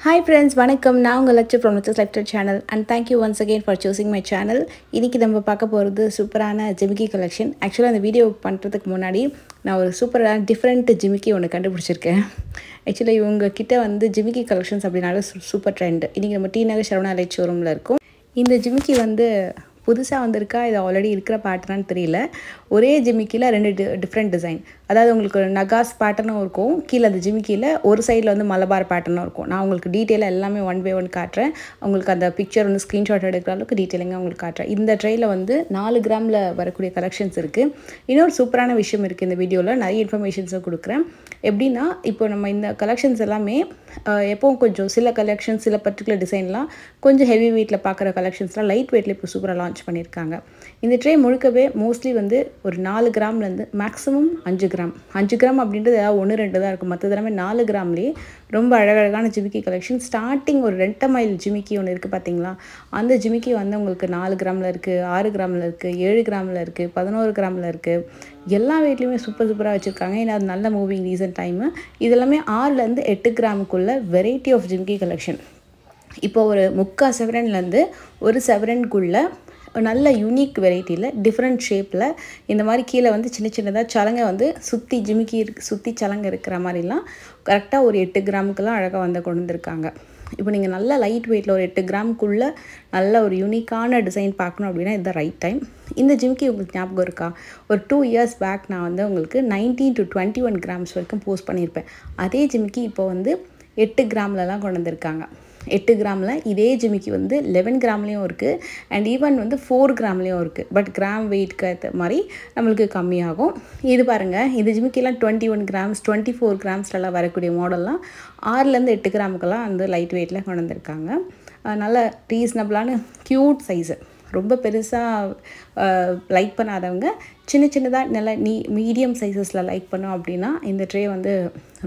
Hi friends, வணக்கம். நான் உங்கள் Latchu from Luch's Lifestyle channel and thank you once again for choosing my channel. இன்னைக்கு நம்ம பார்க்க போகிறது சூப்பரான ஜிமிக்கி கலெக்ஷன். ஆக்சுவலாக அந்த வீடியோ பண்ணுறதுக்கு முன்னாடி நான் ஒரு சூப்பரான டிஃப்ரெண்ட் ஜிமிக்கி ஒன்று கண்டுபிடிச்சிருக்கேன். ஆக்சுவலாக இவங்க கிட்ட வந்து ஜிமிக்கி கலெக்ஷன்ஸ் அப்படின்னால சூப்பர் ட்ரெண்ட். இன்றைக்கி நம்ம டி நகர் சரவணா லைட் ஷோரூமில் இருக்கும். இந்த ஜிமிக்கி வந்து புதுசாக வந்திருக்கா, இது ஆல்ரெடி இருக்கிற பேட்டர்னான்னு தெரியல. ஒரே ஜிமிக்கியில் ரெண்டு டிஃப்ரெண்ட் டிசைன். அதாவது உங்களுக்கு நகாஸ் பேட்டர்னும் இருக்கும், கீழே அந்த ஜிமிக்கியில் ஒரு சைடில் வந்து மலபார் பேட்டர்னும் இருக்கும். நான் உங்களுக்கு டீட்டெயிலாக எல்லாமே ஒன் பை ஒன் காட்டுறேன். உங்களுக்கு அந்த பிக்சர் வந்து ஸ்க்ரீன்ஷாட் எடுக்கிற அளவுக்கு டீட்டெயிலிங்காக உங்களுக்கு காட்டுறேன். இந்த ட்ரெயில் வந்து 4 கிராமில் வரக்கூடிய கலெக்ஷன்ஸ் இருக்குது. இன்னொரு சூப்பரான விஷயம் இருக்குது இந்த வீடியோவில், நிறைய இன்ஃபர்மேஷன்ஸும் கொடுக்குறேன். எப்படின்னா, இப்போ நம்ம இந்த கலெக்ஷன்ஸ் எல்லாமே எப்போவும் கொஞ்சம் சில கலெக்ஷன்ஸ், சில பர்டிகுலர் டிசைன்லாம் கொஞ்சம் ஹெவி வெயிட்டில் பார்க்குற கலெக்ஷன்ஸ்லாம் லைட் வெயிட்டில் இப்போ சூப்பராக லான்ச் பண்ணியிருக்காங்க. இந்த ட்ரே முழுக்கவே மோஸ்ட்லி வந்து ஒரு 4 கிராம்லேருந்து மேக்ஸிமம் 5 கிராம். 5 கிராம் அப்படின்றது ஏதாவது 1-2 தான் இருக்கும். மற்ற தடவை 4 கிராம்லேயே ரொம்ப அழகழகான ஜிமிக்கி கலெக்ஷன். ஸ்டார்டிங் ஒரு 2 மைல் ஜிமிக்கி ஒன்று இருக்குது பார்த்தீங்களா, அந்த ஜிமிக்கி வந்து உங்களுக்கு 4 கிராமில் இருக்குது, 6 கிராமில் இருக்குது, 7 கிராமில் இருக்குது, 11 கிராமில் இருக்குது. எல்லா வெயிட்லேயுமே சூப்பராக வச்சுருக்காங்க. ஏன்னா அது நல்ல மூவிங் ரீசன்ட் டைமு. இதெல்லாமே 6லேருந்து 8 கிராமுக்குள்ள வெரைட்டி ஆஃப் ஜிமிக்கி கலெக்ஷன். இப்போ ஒரு 3/4 செவரன்லேருந்து 1 செவரனுக்குள்ளே நல்ல யூனிக் வெரைட்டியில் டிஃப்ரெண்ட் ஷேப்பில் இந்த மாதிரி கீழே வந்து சின்ன சின்னதாக சலங்கை வந்து சுற்றி ஜிமிக்கி சுற்றி சலங்கை இருக்கிற மாதிரிலாம் கரெக்டாக ஒரு 8 கிராமுக்கெல்லாம் அழகாக வந்து கொண்டு வந்திருக்காங்க. இப்போ நீங்கள் நல்ல லைட் வெயிட்டில் ஒரு 8 கிராமுக்குள்ளே நல்ல ஒரு யூனிக்கான டிசைன் பார்க்கணும் அப்படின்னா இதுதான் ரைட் டைம். இந்த ஜிமிக்கி உங்களுக்கு ஞாபகம் இருக்கா, ஒரு 2 இயர்ஸ் பேக் நான் வந்து உங்களுக்கு 19 to 21 கிராம்ஸ் வரைக்கும் போஸ்ட் பண்ணியிருப்பேன். அதே ஜிமிக்கி இப்போ வந்து 8 கிராம்லலாம் கொண்டு வந்திருக்காங்க. 8 கிராமில் இதே ஜிமிக்கி வந்து 11 கிராம்லேயும் இருக்குது அண்ட் ஈவன் வந்து 4 கிராம்லேயும் இருக்குது. பட் கிராம் வெயிட்க்கு ஏற்ற மாதிரி நம்மளுக்கு கம்மியாகும். இது பாருங்கள், இந்த ஜிமிக்கிலாம் 21 கிராம்ஸ் 24 கிராம்ஸ்லாம் வரக்கூடிய மாடல்லாம் 6லேருந்து 8 கிராமுக்கெல்லாம் வந்து லைட் வெயிட்டில் கொண்டு வந்திருக்காங்க. நல்ல ரீசனபிளான க்யூட் சைஸு. ரொம்ப பெருசாக லைக் பண்ணாதவங்க சின்ன சின்னதாக நல்லா மீடியம் சைஸஸில் லைக் பண்ணோம் அப்படின்னா இந்த ட்ரே வந்து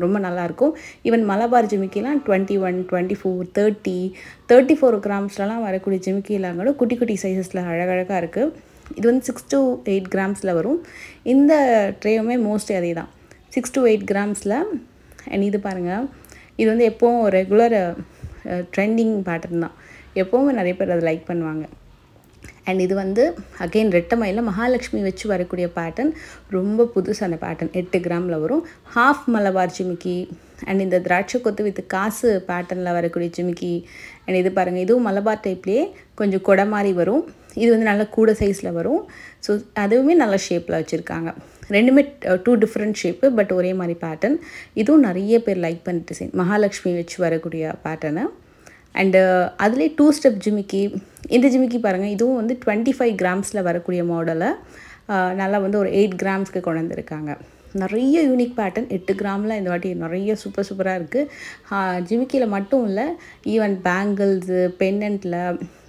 ரொம்ப நல்லாயிருக்கும். ஈவன் மலபார் ஜிமிக்கிலாம் 21, 24, 30, 34 கிராம்ஸ்லாம் வரக்கூடிய ஜிமிக்கிலாம் கூட குட்டி குட்டி சைஸஸில் அழகழகாக இருக்குது. இது வந்து 6 to 8 கிராம்ஸில் வரும். இந்த ட்ரேவுமே மோஸ்ட்லி அதே தான், 6 to 8 கிராம்ஸில். அண்ட் இது பாருங்கள், இது வந்து எப்போவும் ரெகுலர் ட்ரெண்டிங் பேட்டர்ன் தான், எப்போவுமே நிறைய பேர் அதை லைக் பண்ணுவாங்க. அண்ட் இது வந்து அகெயின் ரெட்டமையில் மகாலட்சுமி வச்சு வரக்கூடிய பேட்டர்ன், ரொம்ப புதுசு அந்த பேட்டர்ன். 8 கிராமில் வரும். ஹாஃப் மலபார் ஜிமிக்கி அண்ட் இந்த திராட்சை கொத்து வித் காசு பேட்டர்னில் வரக்கூடிய ஜிமிக்கி. அண்ட் இது பாருங்கள், இதுவும் மலபார் டைப்லேயே கொஞ்சம் கொடை மாதிரி வரும். இது வந்து நல்ல கூட சைஸில் வரும். ஸோ அதுவுமே நல்ல ஷேப்பில் வச்சுருக்காங்க. ரெண்டுமே 2 டிஃப்ரெண்ட் ஷேப்பு பட் ஒரே மாதிரி பேட்டர்ன். இதுவும் நிறைய பேர் லைக் பண்ண டிசைன், மகாலட்சுமி வச்சு வரக்கூடிய பேட்டர்னு. அண்டு அதுலேயே 2 ஸ்டெப் ஜிமிக்கி. இந்த ஜிமிக்கி பாருங்கள், இதுவும் வந்து 25 கிராம்ஸில் வரக்கூடிய மாடலை நல்லா வந்து ஒரு 8 கிராம்ஸ்க்கு கொண்டு வந்திருக்காங்க. நிறைய யூனிக் பேட்டர்ன் 8 கிராமில் இந்த வாட்டி நிறைய சூப்பராக இருக்குது. ஜிமிக்கியில் மட்டும் இல்லை, ஈவன் பேங்கிள்ஸு, பெண்டன்ட்டில்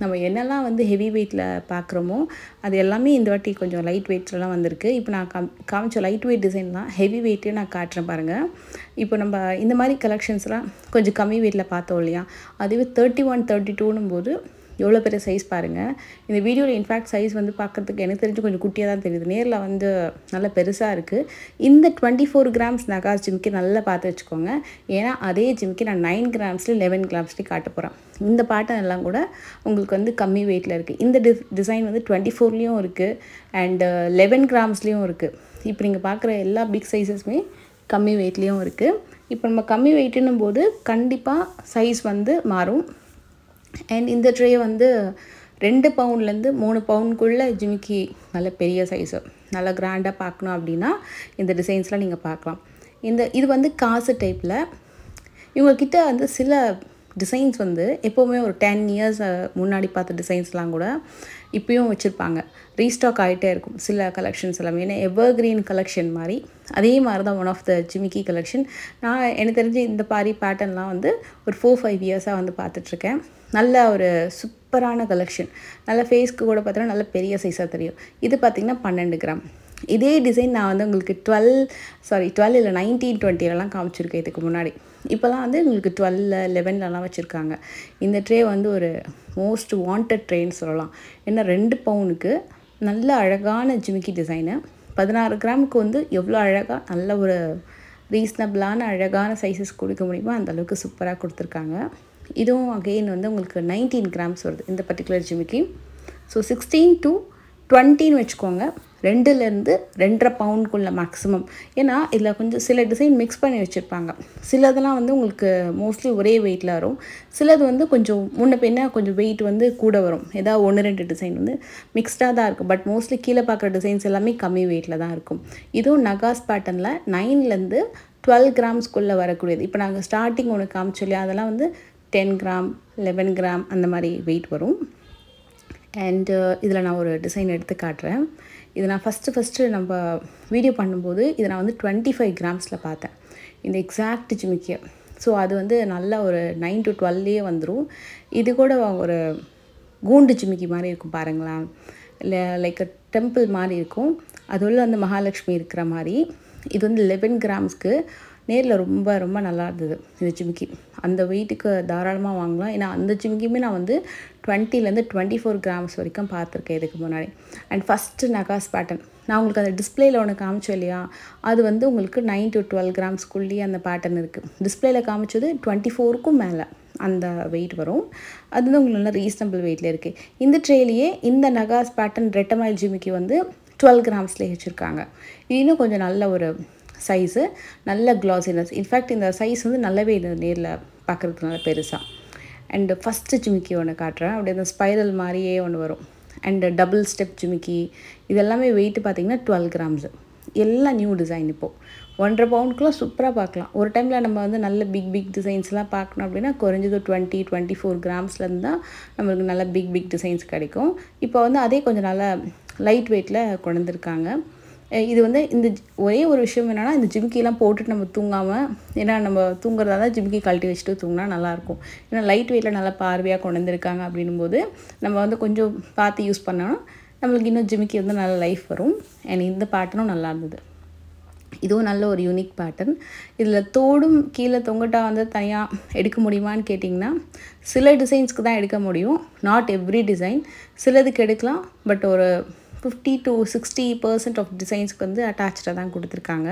நம்ம என்னெல்லாம் வந்து ஹெவி வெயிட்டில் பார்க்குறோமோ அது எல்லாமே இந்த வாட்டி கொஞ்சம் லைட் வெயிட்ஸ்லாம் வந்திருக்கு. இப்போ நான் காமிச்ச லைட் வெயிட் டிசைன்லாம் ஹெவி வெயிட்டே நான் காட்டுறேன் பாருங்கள். இப்போ நம்ம இந்த மாதிரி கலெக்ஷன்ஸ்லாம் கொஞ்சம் கம்மி வெயிட்டில் பார்த்தோம் இல்லையா, அதுவே 31, 32னும் போது எவ்வளோ பெரிய சைஸ் பாருங்கள். இந்த வீடியோவில் இன்ஃபேக்ட் சைஸ் வந்து பார்க்குறதுக்கு எனக்கு தெரிஞ்சு கொஞ்சம் குட்டியாக தான் தெரியுது, நேரில் வந்து நல்ல பெருசாக இருக்குது. இந்த 24 கிராம்ஸ் நகாஸ் ஜிமிக்கி நல்லா பார்த்து வச்சுக்கோங்க. ஏன்னா அதே ஜிமிக்கி நான் 9 கிராம்ஸ்லேயும் 11 கிராம்ஸ்லேயும் காட்ட போகிறேன். இந்த பேட்டர்ன் எல்லாம் கூட உங்களுக்கு வந்து கம்மி வெயிட்டில் இருக்குது. இந்த டிசைன் வந்து 24லேயும் இருக்குது அண்டு 11 கிராம்ஸ்லேயும் இருக்குது. இப்போ நீங்கள் பார்க்குற எல்லா பிக் சைஸஸுமே கம்மி வெயிட்லேயும் இருக்குது. இப்போ நம்ம கம்மி வெயிட்டுன்னும் போது கண்டிப்பாக சைஸ் வந்து மாறும். அண்ட் இந்த ட்ரே வந்து 2 பவுண்ட்லேருந்து 3 பவுண்டுக்குள்ளே ஜிமிக்கி நல்ல பெரிய சைஸு நல்லா கிராண்டாக பார்க்கணும் அப்படின்னா இந்த டிசைன்ஸ்லாம் நீங்கள் பார்க்கலாம். இது வந்து காசு டைப்பில். இவங்கக்கிட்ட வந்து சில டிசைன்ஸ் வந்து எப்போவுமே ஒரு 10 இயர்ஸ் முன்னாடி பார்த்த டிசைன்ஸ்லாம் கூட இப்போயும் வச்சுருப்பாங்க, ரீஸ்டாக் ஆகிட்டே இருக்கும் சில கலெக்ஷன்ஸ் எல்லாமே. ஏன்னா எவர்கிரீன் கலெக்ஷன் மாதிரி அதே மாதிரி தான் ஒன் ஆஃப் த ஜிமிக்கி கலெக்ஷன். நான் எனக்கு தெரிஞ்சு இந்த பாரி பேட்டர்ன்லாம் வந்து ஒரு 4-5 இயர்ஸாக வந்து பார்த்துட்ருக்கேன். நல்ல ஒரு சூப்பரான கலெக்ஷன். நல்ல ஃபேஸ்க்கு கூட பார்த்தோன்னா நல்ல பெரிய சைஸாக தெரியும். இது பார்த்திங்கன்னா 12 கிராம். இதே டிசைன் நான் வந்து உங்களுக்கு 12 இல்லை 19, 20லலாம் காமிச்சிருக்கேன் இதுக்கு முன்னாடி. இப்போலாம் வந்து உங்களுக்கு 12, 11லலாம் வச்சுருக்காங்க. இந்த ட்ரே வந்து ஒரு மோஸ்ட் வாண்டட் ட்ரேன்னு சொல்லலாம். ஏன்னா 2 பவுனுக்கு நல்ல அழகான ஜிமிக்கி டிசைனு. 16 கிராமுக்கு வந்து எவ்வளோ அழகாக நல்ல ஒரு ரீசனபிளான அழகான சைஸஸ் கொடுக்க முடியுமோ அந்தளவுக்கு சூப்பராக கொடுத்துருக்காங்க. இதுவும் அகெயின் வந்து உங்களுக்கு 19 கிராம்ஸ் வருது இந்த பர்டிகுலர் ஜிமிக்கி. ஸோ 16 to 20ன்னு வச்சுக்கோங்க. 2லேருந்து 2.5 பவுண்டுக்குள்ள மேக்ஸிமம். ஏன்னா இதில் கொஞ்சம் சில டிசைன் மிக்ஸ் பண்ணி வச்சுருப்பாங்க. சிலதெல்லாம் வந்து உங்களுக்கு மோஸ்ட்லி ஒரே வெயிட்டில் வரும். சிலது வந்து கொஞ்சம் முன்ன பின்ன கொஞ்சம் வெயிட் வந்து கூட வரும். ஏதாவது 1-2 டிசைன் வந்து மிக்ஸ்டாக தான் இருக்கும். பட் மோஸ்ட்லி கீழே பார்க்குற டிசைன்ஸ் எல்லாமே கம்மி வெயிட்டில் தான் இருக்கும். இதுவும் நகாஸ் பேட்டர்னில் 9லேருந்து 12 கிராம்ஸ்குள்ளே வரக்கூடியது. இப்போ நாங்கள் ஸ்டார்டிங் ஒன்று காமிச்சோம் இல்லையா, அதெல்லாம் வந்து 10 கிராம் 11 கிராம் அந்த மாதிரி வெயிட் வரும். அண்டு இதில் நான் ஒரு டிசைன் எடுத்து காட்டுறேன். இது நான் ஃபஸ்ட்டு நம்ம வீடியோ பண்ணும்போது இதை நான் வந்து 25 கிராம்ஸில் பார்த்தேன் இந்த எக்ஸாக்ட் ஜிமிக்கியை. ஸோ அது வந்து நல்லா ஒரு 9 to 12லேயே வந்துடும். இது கூட ஒரு கூண்டு ஜிமிக்கி மாதிரி இருக்கும் பாருங்களேன். இல்லை லைக் டெம்பிள் மாதிரி இருக்கும். அது உள்ள வந்து மகாலட்சுமி இருக்கிற மாதிரி. இது வந்து 11 கிராம்ஸ்க்கு நேரில் ரொம்ப ரொம்ப நல்லா இருந்தது இந்த ஜிமிக்கி. அந்த வெயிட்டுக்கு தாராளமாக வாங்கலாம். ஏன்னா அந்த ஜிமிக்கியுமே நான் வந்து 20லேருந்து 24 கிராம்ஸ் வரைக்கும் பார்த்துருக்கேன் இதுக்கு முன்னாடி. அண்ட் ஃபஸ்ட்டு நகாஸ் பேட்டர்ன் நான் உங்களுக்கு அந்த டிஸ்பிளேயில் ஒன்று காமிச்சோம் இல்லையா, அது வந்து உங்களுக்கு 9 to 12 கிராம்ஸ்குள்ளேயே அந்த பேட்டர்ன் இருக்குது. டிஸ்பிளேயில் காமிச்சது 24க்கும் மேலே அந்த வெயிட் வரும். அது வந்து உங்களுக்கு நல்லா ரீசனபிள் வெயிட்டில் இருக்குது. இந்த ட்ரேலேயே இந்த நகாஸ் பேட்டர்ன் ரெட்டமைல் ஜிமிக்கி வந்து 12 கிராம்ஸ்லேயே வச்சுருக்காங்க. இது இன்னும் கொஞ்சம் நல்ல ஒரு சைஸு, நல்ல க்ளாஸினஸ். இன்ஃபேக்ட் இந்த சைஸ் வந்து நல்லாவே இது நேரில் பார்க்குறதுக்கு நல்லா பெருசாக. அண்டு ஃபஸ்ட்டு ஜிமிக்கி ஒன்று காட்டுறேன். அப்படியே இந்த ஸ்பைரல் மாதிரியே ஒன்று வரும். அண்டு டபுள் ஸ்டெப் ஜிமிக்கி இதெல்லாமே வெயிட்டு பார்த்திங்கன்னா 12 கிராம்ஸு. எல்லாம் நியூ டிசைன். இப்போது 1.5 பவுண்டுக்குலாம் சூப்பராக பார்க்கலாம். ஒரு டைமில் நம்ம வந்து நல்ல பிக் டிசைன்ஸ்லாம் பார்க்கணும் அப்படின்னா குறைஞ்சது 24 கிராம்ஸ்லேருந்து தான் நம்மளுக்கு நல்ல பிக் டிசைன்ஸ் கிடைக்கும். இப்போ வந்து அதே கொஞ்சம் நல்லா லைட் வெயிட்டில் கொண்டு வந்திருக்காங்க. இது வந்து இந்த ஒரே ஒரு விஷயம் என்னென்னா, இந்த ஜிமிக்கிலாம் போட்டுட்டு நம்ம தூங்காமல், ஏன்னா நம்ம தூங்குறதா தான் ஜிமிக்கி கழட்டி வச்சுட்டு தூங்கினா நல்லாயிருக்கும். ஏன்னா லைட் வெயிட்டில் நல்லா பார்வையாக கொண்டு வந்திருக்காங்க. அப்படின்னும்போது நம்ம வந்து கொஞ்சம் பார்த்து யூஸ் பண்ணோன்னா நம்மளுக்கு இன்னும் ஜிமிக்கி வந்து நல்ல லைஃப் வரும். அண்ட் இந்த பேட்டர்னும் நல்லா இருந்தது. இதுவும் நல்ல ஒரு யூனிக் பேட்டர்ன். இதில் தோடும் கீழே தொங்கட்டா வந்து தனியாக எடுக்க முடியுமான்னு கேட்டிங்கன்னா, சில டிசைன்ஸ்க்கு தான் எடுக்க முடியும். Not every design. சிலதுக்கு எடுக்கலாம். பட் ஒரு 50 to 60% ஆஃப் டிசைன்ஸ்க்கு வந்து அட்டாச்சாக தான் கொடுத்துருக்காங்க.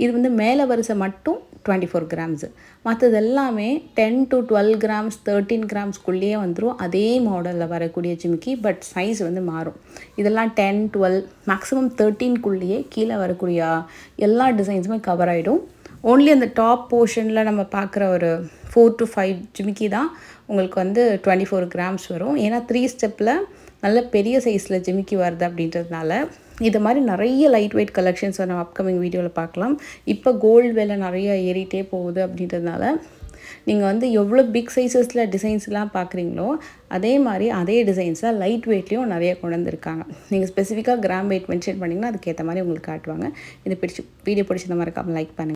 இது வந்து மேலே வரிசை மட்டும் 24 கிராம்ஸு. மற்றது எல்லாமே 10 to 12 கிராம்ஸ் 13 கிராம்ஸ்குள்ளேயே வந்துடும். அதே மாடலில் வரக்கூடிய ஜிமிக்கி. பட் சைஸ் வந்து மாறும். இதெல்லாம் 10, 12 மேக்ஸிமம் 13க்குள்ளேயே கீழே வரக்கூடிய எல்லா டிசைன்ஸுமே கவர் ஆகிடும். ஓன்லி அந்த டாப் போர்ஷனில் நம்ம பார்க்குற ஒரு 4 to 5 ஜிமிக்கி தான் உங்களுக்கு வந்து 24 கிராம்ஸ் வரும். ஏன்னா 3 ஸ்டெப்பில் நல்ல பெரிய சைஸில் ஜிமிக்கி வருது அப்படின்றதுனால. இது மாதிரி நிறைய லைட் வெயிட் கலெக்ஷன்ஸ் நம்ம அப்கமிங் வீடியோவில் பார்க்கலாம். இப்போ கோல்டு விலை நிறைய ஏறிட்டே போகுது அப்படின்றதுனால நீங்கள் வந்து எவ்வளோ பிக் சைஸஸில் டிசைன்ஸ்லாம் பார்க்குறீங்களோ அதே மாதிரி அதே டிசைன்ஸில் லைட் வெயிட்லேயும் நிறைய கொண்டு வந்திருக்காங்க. நீங்கள் ஸ்பெசிஃபிக்காக கிராம் வெயிட் மென்ஷன் பண்ணிங்கன்னா அதுக்கேற்ற மாதிரி உங்களுக்கு காட்டுவாங்க. இது வீடியோ பிடிச்சிருந்த மாதிரி லைக் பண்ணுங்கள்.